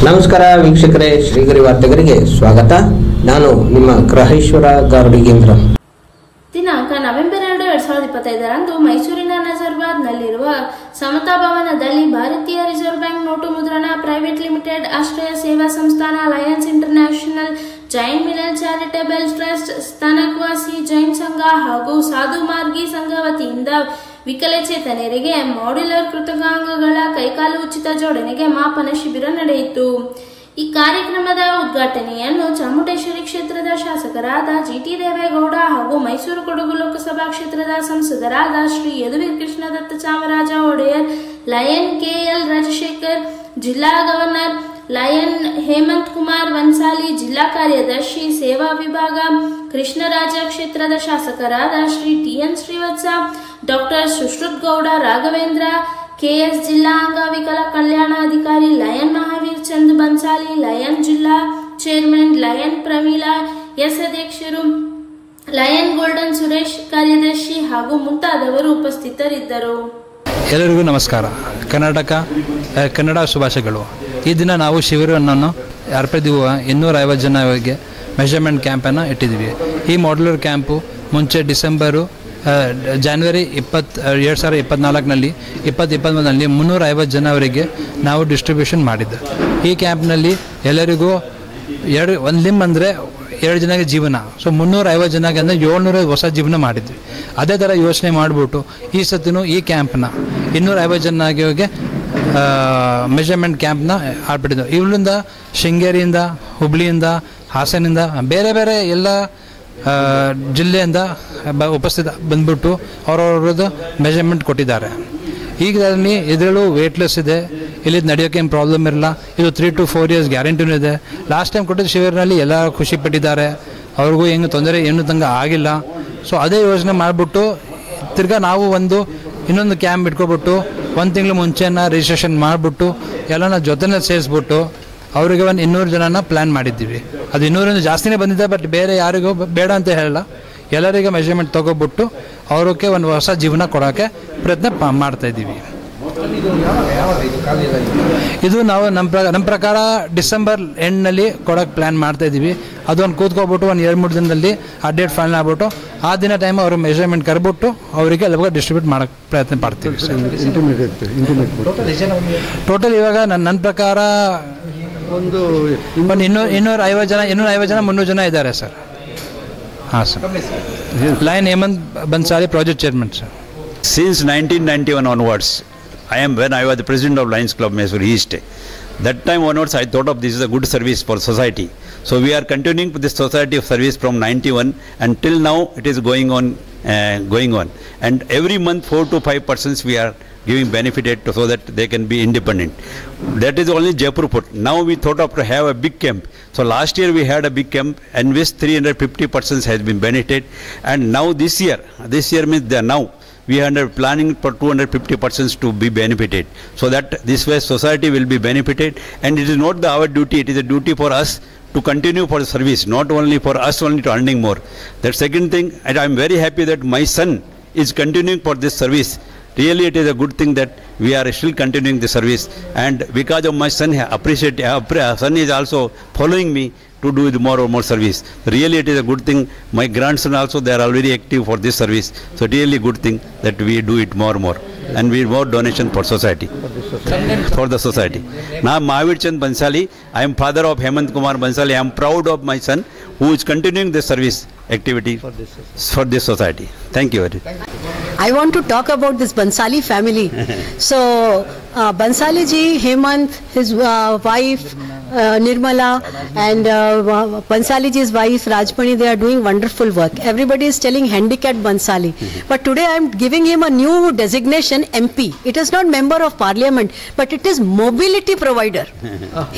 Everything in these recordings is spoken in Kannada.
ನಮಸ್ಕಾರ ವೀಕ್ಷಕರೇ, ಶ್ರೀಗರಿ ವಾರ್ತೆಗರಿಗೆ ಸ್ವಾಗತ. ನಾನು ನಿಮ್ಮ ಗ್ರಹೇಶ್ವರ ಗಾರುಡಿಗೇಂದ್ರ. ದಿನಾಂಕ ನವೆಂಬರ್ 2, 2025ರಂದು ಮೈಸೂರಿನ ನಜರ್ಬಾದ್ನಲ್ಲಿರುವ ಸಮತಾ ಭವನದಲ್ಲಿ Bharatiya Reserve Bank Note Mudran Private Limited, Ashraya Seva Sansthana, Lions International, Jain Milan Charitable Trust, Sthanakvasi Jain Sangha ಹಾಗೂ ಸಾಧು ಮಾರ್ಗಿ ಸಂಘ ವತಿಯಿಂದ ವಿಕಲಚೇತನರಿಗೆ ಮಾಡ್ಯುಲರ್ ಕೃತಕಾಂಗಗಳ ಕೈಕಾಲು ಉಚಿತ ಜೋಡಣೆಗೆ ಮಾಪನ ಶಿಬಿರ ನಡೆಯಿತು. ಈ ಕಾರ್ಯಕ್ರಮದ ಉದ್ಘಾಟನೆಯನ್ನು ಚಾಮುಂಡೇಶ್ವರಿ ಕ್ಷೇತ್ರದ ಶಾಸಕರಾದ ಜಿಟಿ ದೇವೇಗೌಡ ಹಾಗೂ ಮೈಸೂರು ಕೊಡಗು ಲೋಕಸಭಾ ಕ್ಷೇತ್ರದ ಸಂಸದರಾದ ಶ್ರೀ ಯದುವೀರ್ ಕೃಷ್ಣದತ್ತ ಚಾಮರಾಜ ಒಡೆಯರ್, ಲಯನ್ ಕೆಎಲ್ ರಾಜಶೇಖರ್, ಜಿಲ್ಲಾ ಗವರ್ನರ್ ಲಯನ್ ಹೇಮಂತ್ ಕುಮಾರ್ ಬನ್ಸಾಲಿ, ಜಿಲ್ಲಾ ಕಾರ್ಯದರ್ಶಿ ಸೇವಾ ವಿಭಾಗ ಕೃಷ್ಣರಾಜ, ಕ್ಷೇತ್ರದ ಶಾಸಕರಾದ Shri T N Srivatsa, doctor Sushruth Gowda Raghavendra, K S ಜಿಲ್ಲಾ ಅಂಗವಿಕಲ ಕಲ್ಯಾಣಾಧಿಕಾರಿ ಲಯನ್ ಮಹಾವೀರ್ ಚಂದ್ ಬನ್ಸಾಲಿ, ಲಯನ್ ಜಿಲ್ಲಾ ಚೇರ್ಮನ್ ಲಯನ್ ಪ್ರಮೀಳಾ ಎಸ್ ಅಧ್ಯಕ್ಷರು, ಲಯನ್ ಗೋಲ್ಡನ್ ಸುರೇಶ್ ಕಾರ್ಯದರ್ಶಿ ಹಾಗೂ ಮುಂತಾದವರು ಉಪಸ್ಥಿತರಿದ್ದರು. ಎಲ್ಲರಿಗೂ ನಮಸ್ಕಾರ. ಕನ್ನಡ ಶುಭಾಶಯಗಳು. ಈ ದಿನ ನಾವು ಶಿಬಿರವನ್ನು ಅರ್ಪಿಸಿರುವ 250 ಜನರಿಗೆ ಮೆಷರ್ಮೆಂಟ್ ಕ್ಯಾಂಪನ್ನು ಇಟ್ಟಿದ್ದೀವಿ. ಈ ಮಾಡ್ಯುಲರ್ ಕ್ಯಾಂಪು ಮುಂಚೆ ಜಾನ್ವರಿ 2024ನಲ್ಲಿ 2021ನಲ್ಲಿ 350 ಜನವರಿಗೆ ನಾವು ಡಿಸ್ಟ್ರಿಬ್ಯೂಷನ್ ಮಾಡಿದ್ದು. ಈ ಕ್ಯಾಂಪ್ನಲ್ಲಿ ಎಲ್ಲರಿಗೂ ಒಂದು ಲಿಂಬ್ ಅಂದರೆ 2 ಜನಕ್ಕೆ ಜೀವನ, ಸೊ 350 ಜನಕ್ಕೆ ಅಂದರೆ 700 ಹೊಸ ಜೀವನ ಮಾಡಿದ್ವಿ. ಅದೇ ಥರ ಯೋಚನೆ ಮಾಡಿಬಿಟ್ಟು ಈ ಸತಿನೂ ಈ ಕ್ಯಾಂಪ್ನ 250 ಜನಕ್ಕೆ ಮೆಷರ್ಮೆಂಟ್ ಕ್ಯಾಂಪ್ನ ಆಡ್ಬಿಟ್ಟಿದ್ದು. ಇಲ್ಲಿಂದ ಶೃಂಗೇರಿಯಿಂದ, ಹುಬ್ಳಿಯಿಂದ, ಹಾಸನಿಂದ, ಬೇರೆ ಬೇರೆ ಎಲ್ಲ ಜಿಲ್ಲೆಯಿಂದ ಉಪಸ್ಥಿತ ಬಂದ್ಬಿಟ್ಟು ಅವರವ್ರದ್ದು ಮೆಷರ್ಮೆಂಟ್ ಕೊಟ್ಟಿದ್ದಾರೆ. ಈಗ ಇದರಲ್ಲೂ ವೇಟ್ಲೆಸ್ ಇದೆ, ಇಲ್ಲಿ ನಡೆಯೋಕ್ಕೆ ಏನು ಪ್ರಾಬ್ಲಮ್ ಇರಲ್ಲ. ಇದು 3 to 4 years ಗ್ಯಾರಂಟಿನೂ ಇದೆ. ಲಾಸ್ಟ್ ಟೈಮ್ ಕೊಟ್ಟಿದ್ದ ಶಿಬಿರನಲ್ಲಿ ಎಲ್ಲ ಖುಷಿ ಪಟ್ಟಿದ್ದಾರೆ, ಅವ್ರಿಗೂ ಹೆಂಗೆ ತೊಂದರೆ ಏನೂ ತಂಗ ಆಗಿಲ್ಲ. ಸೊ ಅದೇ ಯೋಜನೆ ಮಾಡಿಬಿಟ್ಟು ತಿರ್ಗಾ ನಾವು ಇನ್ನೊಂದು ಕ್ಯಾಂಪ್ ಇಟ್ಕೊಬಿಟ್ಟು 1 ತಿಂಗಳು ಮುಂಚೆನ ರಿಜಿಸ್ಟ್ರೇಷನ್ ಮಾಡಿಬಿಟ್ಟು ಎಲ್ಲನ ಜೊತೆನೇ ಸೇರಿಸ್ಬಿಟ್ಟು ಅವರಿಗೆ 200 ಜನನ ಪ್ಲ್ಯಾನ್ ಮಾಡಿದ್ದೀವಿ. ಅದು 200 ಜಾಸ್ತಿನೇ ಬಂದಿದೆ, ಬಟ್ ಬೇರೆ ಯಾರಿಗೂ ಬೇಡ ಅಂತ ಹೇಳಲ್ಲ. ಎಲ್ಲರಿಗೆ ಮೆಷರ್ಮೆಂಟ್ ತೊಗೊಬಿಟ್ಟು ಅವ್ರಿಗೆ ಒಂದು ಹೊಸ ಜೀವನ ಕೊಡೋಕ್ಕೆ ಪ್ರಯತ್ನ ಮಾಡ್ತಾಯಿದ್ದೀವಿ. ಇದು ನಾವು ನಮ್ಮ ಪ್ರಕಾರ ಡಿಸೆಂಬರ್ ಎಂಡ್ನಲ್ಲಿ ಕೊಡೋಕ್ಕೆ ಪ್ಲ್ಯಾನ್ ಮಾಡ್ತಾಯಿದ್ದೀವಿ. ಅದೊಂದು ಕೂತ್ಕೊಬಿಟ್ಟು 2-3 ದಿನದಲ್ಲಿ ಆ ಡೇಟ್ ಫೈನಲ್ ಆಗ್ಬಿಟ್ಟು ಆ ದಿನ ಟೈಮ್ ಅವರು ಮೆಷರ್ಮೆಂಟ್ ಕರ್ಬಿಟ್ಟು ಅವರಿಗೆ ಎಲ್ಲವಾಗ ಡಿಸ್ಟ್ರಿಬ್ಯೂಟ್ ಮಾಡೋಕ್ಕೆ ಪ್ರಯತ್ನ ಪಡ್ತೀವಿ. ಟೋಟಲ್ ಇವಾಗ ನನ್ನ ಪ್ರಕಾರ 250 ಜನ 300 ಜನ ಇದ್ದಾರೆ ಸರ್. ಹಾಂ sir. Lion Hemant Bansali, project chairman sir. Since 1991 onwards, when I was the president of Lions Club Mysore East, that time onwards I thought of this is a good service for society. So we are continuing with this society of service from 91 until now. It is going on. And every month 4 to 5 persons we are giving benefited so that they can be independent. That is only Jaipur put. Now we thought of to have a big camp. So last year we had a big camp and which 350 persons has been benefited. And now this year means they are now we are planning for 250 persons to be benefited, so that this way society will be benefited. And it is not our duty, it is a duty for us to continue for the service, not only for us only to earning more. The second thing, and I am very happy that my son is continuing for this service. Really it is a good thing that we are still continuing the service, and because of my son son is also following me to do more and more service. Really it is a good thing. My grandson also, they are already active for this service. So really good thing that we do it more and more. And we more donation for society. For the society. Now Mahavir Chand Bansali, I am father of Hemant Kumar Bansali. I am proud of my son who is continuing the service activity for this society. Thank you very much. I want to talk about this Bansali family. So Bansali ji, Hemant, his wife Nirmala, and Bansali ji's wife Rajmani, they are doing wonderful work. Everybody is telling handicapped Bansali, but today I am giving him a new designation, MP. It is not member of parliament, but it is mobility provider.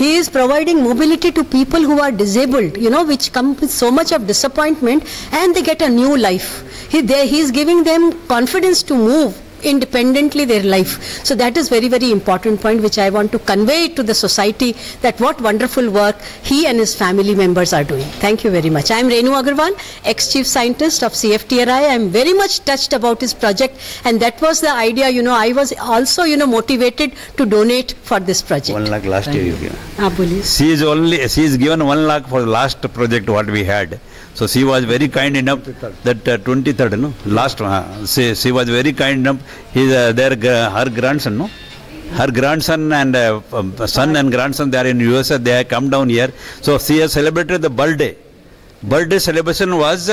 He is providing mobility to people who are disabled, which come with so much of disappointment, and they get a new life. He is giving them confidence to move independently their life. So that is very, very important point which I want to convey to the society, that what wonderful work he and his family members are doing. Thank you very much. I am Renu Agarwal, ex-chief scientist of CFTRI. I am very much touched about his project, and that was the idea, I was also, motivated to donate for this project. 1 lakh last year you gave. Please. She is given 1 lakh for the last project what we had. So she was very kind enough that 23rd, no? Last she was very kind enough. Her grandson, no? Her grandson and son and grandson, they are in USA. They have come down here. So she has celebrated the birthday. Birthday celebration was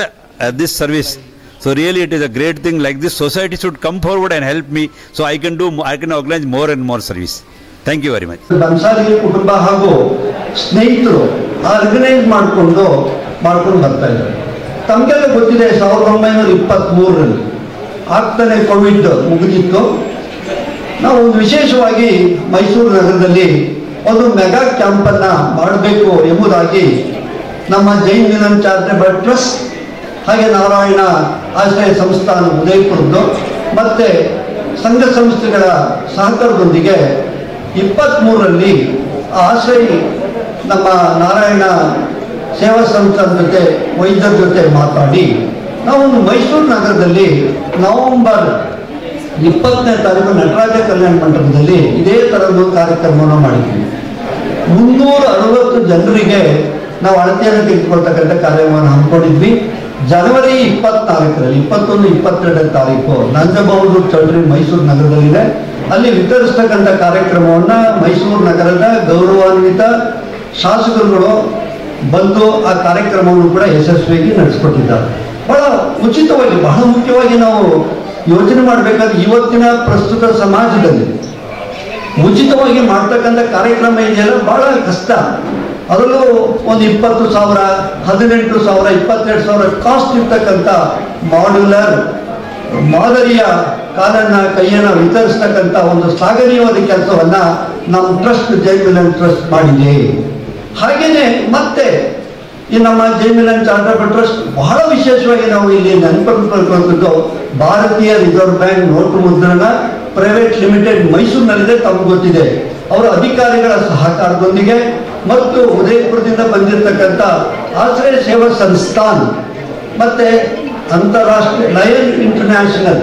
this service. So really it is a great thing. Like this, society should come forward and help me. So I can organize more and more service. Thank you very much. Bhansali ಕುಟುಂಬ ಹಾಗೂ ಸ್ನೇಹಿತರು ಆರ್ಗನೈಸ್ ಮಾಡಿಕೊಂಡು ಬರ್ತಾ ಇದ್ದಾರೆ. ತಮಗೆಲ್ಲ ಗೊತ್ತಿದೆ 1923ರಲ್ಲಿ ಆಗ್ತಾನೆ ಕೋವಿಡ್ ಮುಗಿದಿತ್ತು. ನಾವು ಒಂದು ವಿಶೇಷವಾಗಿ ಮೈಸೂರು ನಗರದಲ್ಲಿ ಒಂದು ಮೆಗಾ ಕ್ಯಾಂಪನ್ನು ಮಾಡಬೇಕು ಎಂಬುದಾಗಿ ನಮ್ಮ ಜೈನ್ ಮಿಲನ್ ಚಾರಿಟೇಬಲ್ ಟ್ರಸ್ಟ್ ಹಾಗೆ ನಾರಾಯಣ ಆಶ್ರಯ ಸಂಸ್ಥಾನ ಉದಯಪುರದ್ದು ಮತ್ತು ಸಂಘ ಸಂಸ್ಥೆಗಳ ಸಹಕಾರದೊಂದಿಗೆ 23ರಲ್ಲಿ ಆಶ್ರಯ ನಮ್ಮ ನಾರಾಯಣ ಸೇವಾ ಸಂಸ್ಥಾನ ಜೊತೆ ವೈದ್ಯರ ಜೊತೆ ಮಾತಾಡಿ ನಾವು ಮೈಸೂರು ನಗರದಲ್ಲಿ ನವೆಂಬರ್ 20ನೇ ತಾರೀಕು ನಟರಾಜ ಕಲ್ಯಾಣ ಮಂಟಪದಲ್ಲಿ ಇದೇ ಥರದ ಕಾರ್ಯಕ್ರಮವನ್ನು ಮಾಡಿದ್ವಿ. 360 ಜನರಿಗೆ ನಾವು ಅಳತೆಯನ್ನು ತೆಗೆದುಕೊಳ್ತಕ್ಕಂಥ ಕಾರ್ಯಕ್ರಮವನ್ನು ಹಮ್ಮಿಕೊಂಡಿದ್ವಿ. ಜನವರಿ 24ರಲ್ಲಿ 21, 22ನೇ ತಾರೀಕು ನಂಜಬಹದ್ದೂರು ಚೌಲ್ಟ್ರಿ ಮೈಸೂರು ನಗರದಲ್ಲಿದೆ. ಅಲ್ಲಿ ವಿತರಿಸ್ತಕ್ಕಂಥ ಕಾರ್ಯಕ್ರಮವನ್ನು ಮೈಸೂರು ನಗರದ ಗೌರವಾನ್ವಿತ ಶಾಸಕರುಗಳು ಬಂದು ಆ ಕಾರ್ಯಕ್ರಮವನ್ನು ಕೂಡ ಯಶಸ್ವಿಯಾಗಿ ನಡೆಸಿಕೊಟ್ಟಿದ್ದಾರೆ. ಬಹಳ ಉಚಿತವಾಗಿ, ಬಹಳ ಮುಖ್ಯವಾಗಿ ನಾವು ಯೋಚನೆ ಮಾಡಬೇಕಾದ್ರೆ ಇವತ್ತಿನ ಪ್ರಸ್ತುತ ಸಮಾಜದಲ್ಲಿ ಉಚಿತವಾಗಿ ಮಾಡ್ತಕ್ಕಂಥ ಕಾರ್ಯಕ್ರಮ ಇದೆಯಲ್ಲ ಬಹಳ ಕಷ್ಟ. ಅದರಲ್ಲೂ ಒಂದು 20,000, 18,000, 22,000 ಕಾಸ್ಟ್ ಇರ್ತಕ್ಕಂಥ ಮಾಡ್ಯುಲರ್ ಮಾದರಿಯ ಕಾಲನ್ನು ಕೈಯನ್ನು ವಿತರಿಸ್ತಕ್ಕಂಥ ಒಂದು ಶ್ಲಾಘನೀಯವಾದ ಕೆಲಸವನ್ನು ನಮ್ಮ ಟ್ರಸ್ಟ್ ಜೈನ್ ಮಿಲನ್ ಟ್ರಸ್ಟ್ ಮಾಡಿದೆ. ಹಾಗೆಯೇ ಮತ್ತೆ ಈ ನಮ್ಮ ಜೈನ್ ಮಿಲನ್ ಚಾರಿಟೇಬಲ್ ಟ್ರಸ್ಟ್ ಬಹಳ ವಿಶೇಷವಾಗಿ ನಾವು ಇಲ್ಲಿ ನೆನಪಿಟ್ಟುಕೊಳ್ಳುವಂಥದ್ದು ಭಾರತೀಯ Reserve Bank Note Mudran Private limited ಮೈಸೂರಿನಲ್ಲಿದೆ. ತಮಗೆ ಗೊತ್ತಿದೆ. ಅವರ ಅಧಿಕಾರಿಗಳ ಸಹಕಾರದೊಂದಿಗೆ ಮತ್ತು ಉದಯಪುರದಿಂದ ಬಂದಿರತಕ್ಕಂಥ ಆಶ್ರಯ ಸೇವಾ ಸಂಸ್ಥಾನ್ ಮತ್ತು ಅಂತಾರಾಷ್ಟ್ರೀಯ ಲಯನ್ ಇಂಟರ್ನ್ಯಾಷನಲ್,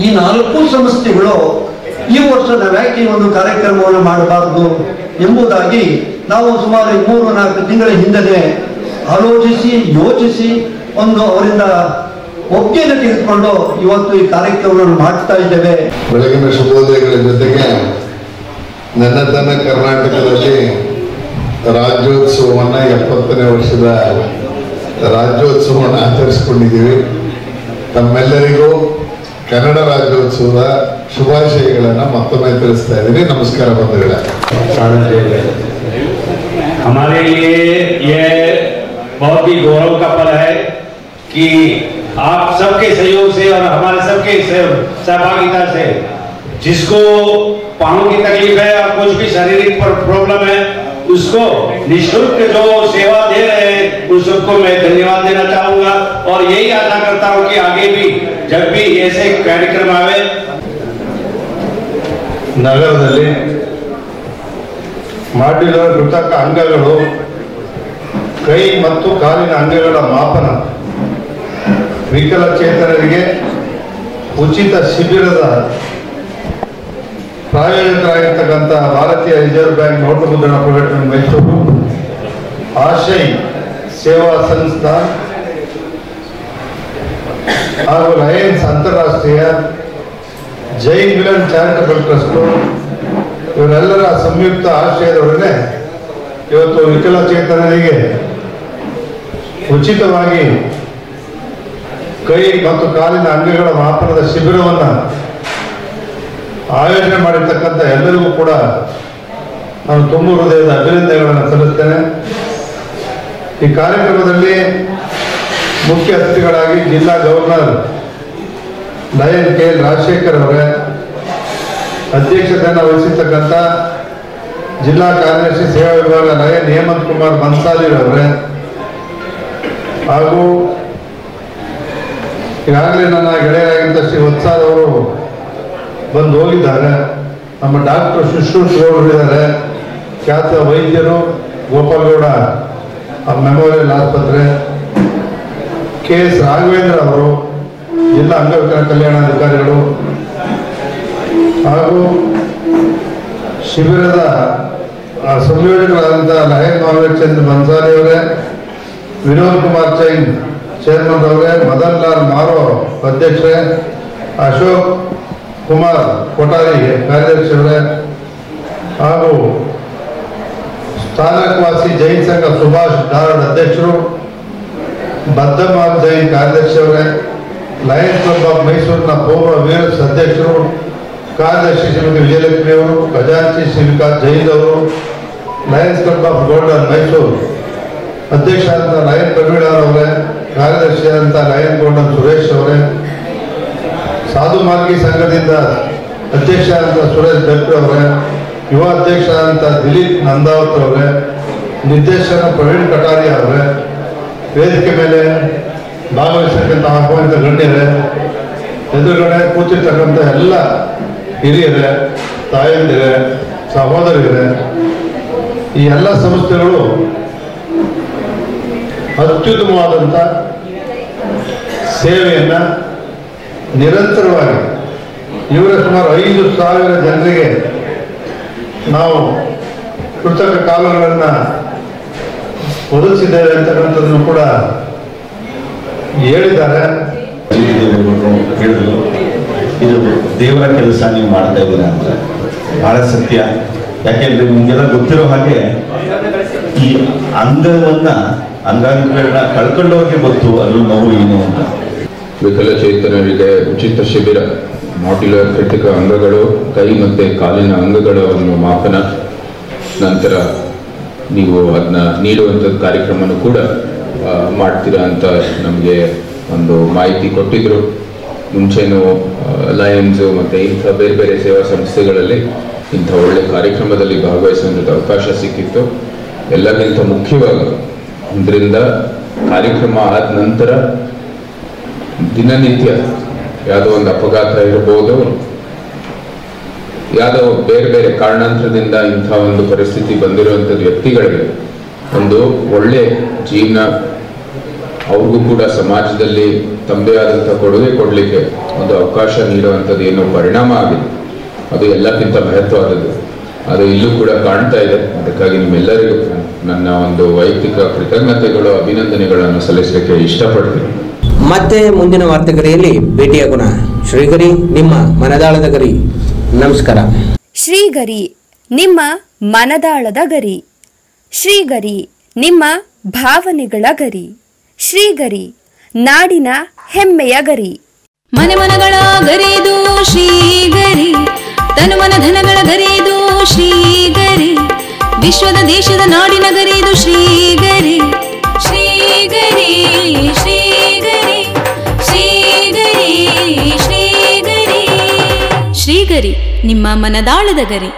ಈ 4 ಸಂಸ್ಥೆಗಳು ಈ ವರ್ಷ ನಾವು ಯಾಕೆ ಈ ಒಂದು ಕಾರ್ಯಕ್ರಮವನ್ನು ಮಾಡಬಾರದು ಎಂಬುದಾಗಿ ನಾವು ಸುಮಾರು 3-4 ತಿಂಗಳ ಹಿಂದೆ ಆಲೋಚಿಸಿ ಯೋಚಿಸಿ ಒಂದು ಅವರಿಂದ ಒಪ್ಪಿಗೆಯನ್ನು ತೆಗೆದುಕೊಂಡು ಇವತ್ತು ಈ ಕಾರ್ಯಕ್ರಮವನ್ನು ಮಾಡ್ತಾ ಇದ್ದೇವೆ. ಬೆಳಗಿನ ಶುಭೋದಯಗಳ ಜೊತೆಗೆ ನನ್ನತನ ಕರ್ನಾಟಕದಲ್ಲಿ ರಾಜ್ಯೋತ್ಸವವನ್ನು 70ನೇ ವರ್ಷದ ರಾಜ್ಯೋತ್ಸವವನ್ನು ಆಚರಿಸಿಕೊಂಡಿದ್ದೀವಿ. ತಮ್ಮೆಲ್ಲರಿಗೂ ಕನ್ನಡ ರಾಜ್ಯೋತ್ಸವದ ಶುಭಾಶಯಗಳನ್ನು ಮತ್ತೊಮ್ಮೆ ತಿಳಿಸ್ತಾ ಇದ್ದೀನಿ. ನಮಸ್ಕಾರ ಬಂಧುಗಳೇ. हमारे लिए यह बहुत ही गौरव का पल है कि आप सबके सहयोग से और हमारे सबके सहभागिता से जिसको पाँव की तकलीफ है और कुछ भी शारीरिक प्रॉब्लम है उसको निःशुल्क जो सेवा दे रहे हैं उन सबको मैं धन्यवाद देना चाहूंगा और यही आशा करता हूं कि आगे भी जब भी ऐसे कार्यक्रम आवे ನಗರದಲ್ಲಿ ಮಾಡ್ಯುಲರ್ ಕೃತಕ ಅಂಗಗಳು, ಕೈ ಮತ್ತು ಕಾಲಿನ ಅಂಗಗಳ ಮಾಪನ, ವಿಕಲಚೇತನರಿಗೆ ಉಚಿತ ಶಿಬಿರದ ಪ್ರಾಯೋಜಕರಾಗಿರ್ತಕ್ಕಂಥ ಭಾರತೀಯ Reserve Bank Note Mudran private Mysuru, Ashray ಸೇವಾ ಸಂಸ್ಥಾ ಹಾಗೂ ಲಯನ್ಸ್ ಅಂತಾರಾಷ್ಟ್ರೀಯ, ಜೈನ್ ಮಿಲನ್ ಚಾರಿಟಬಲ್ ಟ್ರಸ್ಟ್ ಇವರೆಲ್ಲರ ಸಂಯುಕ್ತ ಆಶ್ರಯದೊಡನೆ ಇವತ್ತು ವಿಕಲಚೇತನರಿಗೆ ಉಚಿತವಾಗಿ ಕೈ ಮತ್ತು ಕಾಲಿನ ಅಂಗಗಳ ಮಾಪನದ ಶಿಬಿರವನ್ನು ಆಯೋಜನೆ ಮಾಡಿರ್ತಕ್ಕಂಥ ಎಲ್ಲರಿಗೂ ಕೂಡ ನಾನು ತುಂಬ ಹೃದಯದ ಅಭಿನಂದನೆಗಳನ್ನು ಸಲ್ಲಿಸ್ತೇನೆ. ಈ ಕಾರ್ಯಕ್ರಮದಲ್ಲಿ ಮುಖ್ಯ ಅತಿಥಿಗಳಾಗಿ ಜಿಲ್ಲಾ ಗವರ್ನರ್ ಲಯನ್ ಕೆ ರಾಜಶೇಖರ್ ಅವರೇ, ಅಧ್ಯಕ್ಷತೆಯನ್ನು ವಹಿಸಿರ್ತಕ್ಕಂಥ ಜಿಲ್ಲಾ ಕಾರ್ಯದರ್ಶಿ ಸೇವಾ ವಿಭಾಗ ಲಯನ್ ಹೇಮಂತ್ ಕುಮಾರ್ ಬನ್ಸಾಲಿ ಅವರೇ, ಹಾಗೂ ಈಗಾಗಲೇ ನನ್ನ ಗೆಳೆಯರಾಗಿದ್ದ ಶ್ರೀ ವತ್ಸಾಲ್ ಅವರು ಬಂದು ಹೋಗಿದ್ದಾರೆ. ನಮ್ಮ ಡಾಕ್ಟರ್ ಶುಶ್ರೂಷಕರು ಇದ್ದಾರೆ, ಖ್ಯಾತ ವೈದ್ಯರು ಗೋಪಾಲಗೌಡ ಮೆಮೋರಿಯಲ್ ಆಸ್ಪತ್ರೆ, KS ರಾಘವೇಂದ್ರ ಅವರು ಜಿಲ್ಲಾ ಅಂಗವಿಕಲ ಕಲ್ಯಾಣಾಧಿಕಾರಿಗಳು, ಹಾಗೂ ಶಿಬಿರದ ಸಂಯೋಜಕರಾದಂಥ ಲಯನ್ ಮಾಲ್ವೇರ್ ಚಂದ್ರ ಬನ್ಸಾಲಿ ಅವರೇ, ವಿನೋದ್ ಕುಮಾರ್ ಜೈನ್ ಚೇರ್ಮನ್ ಅವರೇ, ಮದನ್ ಲಾಲ್ ಮಾರೋ ಅಧ್ಯಕ್ಷರೇ, ಅಶೋಕ್ ಕುಮಾರ್ ಕೊಠಾರಿ ಕಾರ್ಯದರ್ಶಿಯವರೇ, ಹಾಗೂ ಸ್ಥಾನಕವಾಸಿ ಜೈನ್ ಸಂಘ ಸುಭಾಷ್ ಧಾರಡ್ ಅಧ್ಯಕ್ಷರು, ಬದ್ದಮಾಲ್ ಜೈನ್ ಕಾರ್ಯದರ್ಶಿಯವರೇ, ಲಯನ್ಸ್ ಕ್ಲಬ್ ಆಫ್ ಮೈಸೂರಿನ ಪೂರ್ವ ವೀರಸ್ ಅಧ್ಯಕ್ಷರು, ಕಾರ್ಯದರ್ಶಿ ಶ್ರೀಮತಿ ವಿಜಯಲಕ್ಷ್ಮಿ ಅವರು, ಖಜಾಂಚಿ ಶ್ರೀಕಾಂತ್ ಜೈನ್ ಅವರು, Lions club of golden Mysuru ಅಧ್ಯಕ್ಷ ಅಂತ ಲಯನ್ ಪ್ರವೀಣ್ ಅವರೇ, ಕಾರ್ಯದರ್ಶಿ ಅಂತ ಲಯನ್ ಗೋಲ್ಡನ್ ಸುರೇಶ್ ಅವರೇ, ಸಾಧು ಮಾರ್ಗಿ ಸಂಘದಿಂದ ಅಧ್ಯಕ್ಷ ಅಂತ ಸುರೇಶ್ ಬೆಟ್ರ್ ಅವರೇ, ಯುವ ಅಧ್ಯಕ್ಷ ಅಂತ ದಿಲೀಪ್ ನಂದಾವತ್ ಅವರೇ, ನಿರ್ದೇಶಕ ಪ್ರವೀಣ್ ಕಟಾರಿಯಾ ಅವರೇ, ವೇದಿಕೆ ಮೇಲೆ ಭಾಗವಹಿಸತಕ್ಕಂಥ ಆಹ್ವಾನಿತ ಗಣ್ಯರೇ, ಎದುರುಗಡೆ ಕೂತಿರ್ತಕ್ಕಂಥ ಎಲ್ಲ ಹಿರಿಯರೇ, ತಾಯಂದಿರೇ, ಸಹೋದರಿಯರೇ, ಈ ಎಲ್ಲ ಸಂಸ್ಥೆಗಳು ಅತ್ಯುತ್ತಮವಾದಂಥ ಸೇವೆಯನ್ನು ನಿರಂತರವಾಗಿ ಇವರ ಸುಮಾರು 5,000 ಜನರಿಗೆ ನಾವು ಕೃತಕ ಕಾಲುಗಳನ್ನು ಒದಗಿಸಿದ್ದೇವೆ ಅಂತಕ್ಕಂಥದ್ದನ್ನು ಕೂಡ ಹೇಳಿದ್ದಾರೆ. ಹೇಳಿದ್ರು ಇದು ದೇವರ ಕೆಲಸ ನೀವು ಮಾಡ್ತಾ ಇದ್ದೀರಾ ಅಂತ ಬಹಳ ಸತ್ಯ. ಯಾಕೆಂದ್ರೆ ನಿಮಗೆಲ್ಲ ಗೊತ್ತಿರೋ ಹಾಗೆ ಈ ಅಂಗಾಂಗಗಳನ್ನ ಕಳ್ಕೊಂಡವ್ರಿಗೆ ಗೊತ್ತು ಅದ್ರ ನೋವು ಏನು ಅಂತ. ವಿಕಲಚೇತನರಿಗೆ ಉಚಿತ ಶಿಬಿರ, ಮಾಡ್ಯುಲರ್ ಕೃತಕ ಅಂಗಗಳು, ಕೈ ಮತ್ತು ಕಾಲಿನ ಅಂಗಗಳನ್ನು ಮಾಪನ, ನಂತರ ನೀವು ಅದನ್ನ ನೀಡುವಂಥದ್ದು ಕಾರ್ಯಕ್ರಮನೂ ಕೂಡ ಮಾಡ್ತೀರಾ ಅಂತ ನಮಗೆ ಒಂದು ಮಾಹಿತಿ ಕೊಟ್ಟಿದ್ರು. ಮುಂಚೆನೂ ಲಯನ್ಸು ಮತ್ತು ಇಂಥ ಬೇರೆ ಬೇರೆ ಸೇವಾ ಸಂಸ್ಥೆಗಳಲ್ಲಿ ಇಂಥ ಒಳ್ಳೆ ಕಾರ್ಯಕ್ರಮದಲ್ಲಿ ಭಾಗವಹಿಸುವಂಥದ್ದು ಅವಕಾಶ ಸಿಕ್ಕಿತ್ತು. ಎಲ್ಲಕ್ಕಿಂತ ಮುಖ್ಯವಾಗಿ ಇದರಿಂದ ಕಾರ್ಯಕ್ರಮ ಆದ ನಂತರ ದಿನನಿತ್ಯ ಯಾವುದೋ ಒಂದು ಅಪಘಾತ ಇರ್ಬೋದು, ಯಾವುದೋ ಬೇರೆ ಬೇರೆ ಕಾರಣಾಂತರದಿಂದ ಇಂಥ ಒಂದು ಪರಿಸ್ಥಿತಿ ಬಂದಿರುವಂಥದ್ದು ವ್ಯಕ್ತಿಗಳಿಗೆ ಒಂದು ಒಳ್ಳೆ ಜೀವನ, ಅವ್ರಿಗೂ ಕೂಡ ಸಮಾಜದಲ್ಲಿ ತಮ್ಮದೇ ಆದಂಥ ಕೊಡುಗೆ ಕೊಡಲಿಕ್ಕೆ ಒಂದು ಅವಕಾಶ ನೀಡುವಂಥದ್ದು ಏನೋ ಪರಿಣಾಮ ಆಗಿದೆ, ಅದು ಎಲ್ಲಕ್ಕಿಂತ ಮಹತ್ವವಾದದ್ದು. ಅದು ಇಲ್ಲೂ ಕೂಡ ಕಾಣ್ತಾ ಇದೆ. ಅದಕ್ಕಾಗಿ ನಿಮ್ಮೆಲ್ಲರಿಗೂ ನನ್ನ ಒಂದು ವೈಯಕ್ತಿಕ ಕೃತಜ್ಞತೆಗಳು, ಅಭಿನಂದನೆಗಳನ್ನು ಸಲ್ಲಿಸಲಿಕ್ಕೆ ಇಷ್ಟಪಡ್ತೀನಿ. ಮತ್ತೆ ಮುಂದಿನ ವಾರ್ತೆಗರಿಯಲ್ಲಿ ಭೇಟಿಯಾಗೋಣ. ಶ್ರೀಗರಿ, ನಿಮ್ಮ ಮನದಾಳದ ಗರಿ. ನಮಸ್ಕಾರ. ಶ್ರೀಗರಿ, ನಿಮ್ಮ ಮನದಾಳದ ಗರಿ. ಶ್ರೀಗರಿ, ನಿಮ್ಮ ಭಾವನೆಗಳ ಗರಿ. ಶ್ರೀಗರಿ, ನಾಡಿನ ಹೆಮ್ಮೆಯ ಗರಿ. ಮನೆ ಮನಗಳ ಗರಿದು ಶ್ರೀಗರಿ, ತನು ಮನ ಧನಗಳ ಗರಿದು ಶ್ರೀಗರಿ, ವಿಶ್ವದ ದೇಶದ ನಾಡಿನ ಗರಿದು ಶ್ರೀಗರಿ. ಶ್ರೀಗರಿ ಶ್ರೀಗರಿ ಶ್ರೀಗರಿ ಶ್ರೀಗರಿ ಶ್ರೀಗರಿ, ನಿಮ್ಮ ಮನದಾಳದ ಗರಿ.